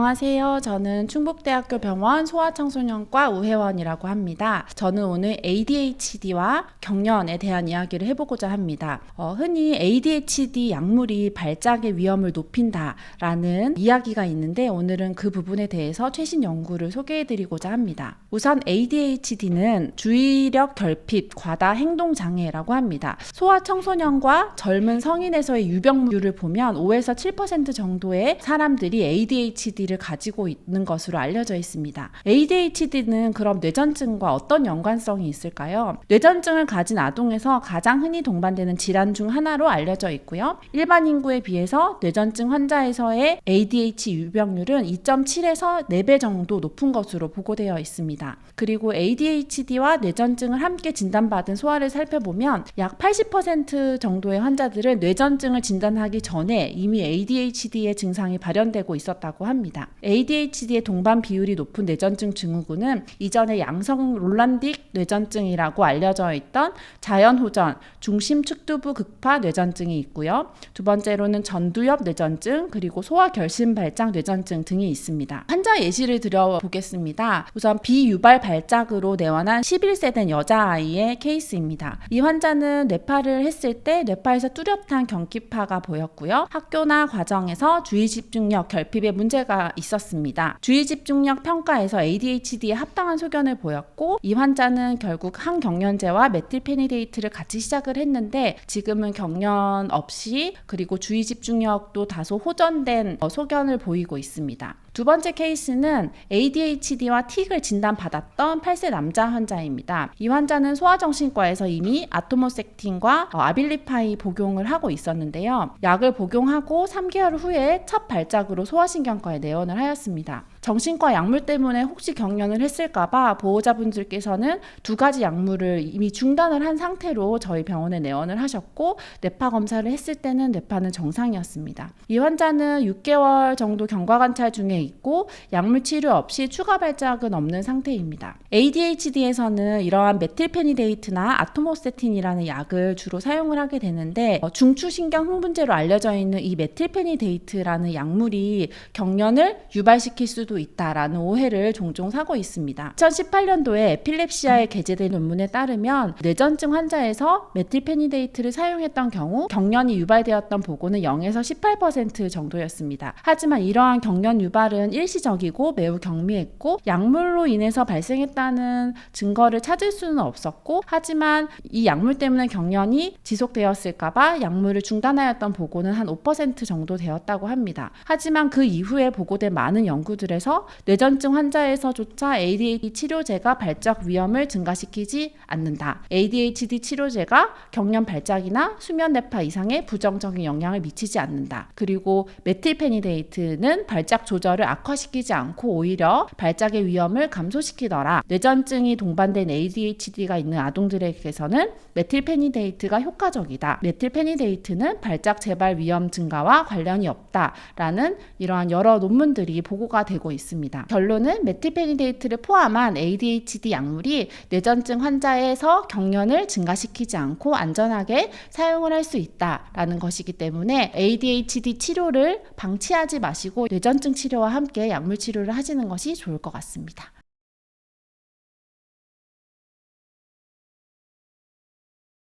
안녕하세요. 저는 충북대학교 병원 소아청소년과 우혜원이라고 합니다. 저는 오늘 ADHD와 경련에 대한 이야기를 해보고자 합니다. 흔히 ADHD 약물이 발작의 위험을 높인다라는 이야기가 있는데 오늘은 그 부분에 대해서 최신 연구를 소개해드리고자 합니다. 우선 ADHD는 주의력 결핍 과다 행동 장애라고 합니다. 소아청소년과 젊은 성인에서의 유병률을 보면 5에서 7% 정도의 사람들이 ADHD를 가지고 있는 것으로 알려져 있습니다. ADHD는 그럼 뇌전증과 어떤 연관성이 있을까요? 뇌전증을 가진 아동에서 가장 흔히 동반되는 질환 중 하나로 알려져 있고요. 일반 인구에 비해서 뇌전증 환자에서의 ADHD 유병률은 2.7에서 4배 정도 높은 것으로 보고되어 있습니다. 그리고 ADHD와 뇌전증을 함께 진단받은 소아를 살펴보면 약 80% 정도의 환자들은 뇌전증을 진단하기 전에 이미 ADHD의 증상이 발현되고 있었다고 합니다. ADHD의 동반 비율이 높은 뇌전증 증후군은 이전에 양성 롤란딕 뇌전증이라고 알려져 있던 자연호전, 중심측두부 극파 뇌전증이 있고요. 두 번째로는 전두엽 뇌전증, 그리고 소아결심발작 뇌전증 등이 있습니다. 환자 예시를 들어보겠습니다. 우선 비유발 발작으로 내원한 11세 된 여자아이의 케이스입니다. 이 환자는 뇌파를 했을 때 뇌파에서 뚜렷한 경기파가 보였고요. 학교나 과정에서 주의집중력 결핍에 문제가 있었습니다. 주의집중력 평가에서 ADHD에 합당한 소견을 보였고 이 환자는 결국 항경련제와 메틸페니데이트를 같이 시작을 했는데 지금은 경련 없이 그리고 주의집중력도 다소 호전된 소견을 보이고 있습니다. 두 번째 케이스는 ADHD와 틱을 진단받았던 8세 남자 환자입니다. 이 환자는 소아정신과에서 이미 아토모섹틴과 아빌리파이 복용을 하고 있었는데요. 약을 복용하고 3개월 후에 첫 발작으로 소아신경과에 내원을 하였습니다. 정신과 약물 때문에 혹시 경련을 했을까봐 보호자분들께서는 2가지 약물을 이미 중단을 한 상태로 저희 병원에 내원을 하셨고 뇌파 검사를 했을 때는 뇌파는 정상이었습니다. 이 환자는 6개월 정도 경과관찰 중에 있고 약물 치료 없이 추가 발작은 없는 상태입니다. ADHD에서는 이러한 메틸페니데이트나 아토모세틴이라는 약을 주로 사용을 하게 되는데 중추신경 흥분제로 알려져 있는 이 메틸페니데이트라는 약물이 경련을 유발시킬 수도 있다라는 오해를 종종 사고 있습니다. 2018년도에 에필랩시아에 게재된 논문에 따르면 뇌전증 환자에서 메틸페니데이트를 사용했던 경우 경련이 유발되었던 보고는 0에서 18% 정도였습니다. 하지만 이러한 경련 유발은 일시적이고 매우 경미했고 약물로 인해서 발생했다는 증거를 찾을 수는 없었고 하지만 이 약물 때문에 경련이 지속되었을까봐 약물을 중단하였던 보고는 한 5% 정도 되었다고 합니다. 하지만 그 이후에 보고된 많은 연구들에서 뇌전증 환자에서조차 ADHD 치료제가 발작 위험을 증가시키지 않는다. ADHD 치료제가 경련 발작이나 수면 뇌파 이상에 부정적인 영향을 미치지 않는다. 그리고 메틸페니데이트는 발작 조절을 악화시키지 않고 오히려 발작의 위험을 감소시키더라. 뇌전증이 동반된 ADHD가 있는 아동들에게서는 메틸페니데이트가 효과적이다. 메틸페니데이트는 발작 재발 위험 증가와 관련이 없다라는 이러한 여러 논문들이 보고가 되고 있습니다. 결론은 메틸페니데이트를 포함한 ADHD 약물이 뇌전증 환자에서 경련을 증가시키지 않고 안전하게 사용을 할 수 있다라는 것이기 때문에 ADHD 치료를 방치하지 마시고 뇌전증 치료와 함께 약물 치료를 하시는 것이 좋을 것 같습니다.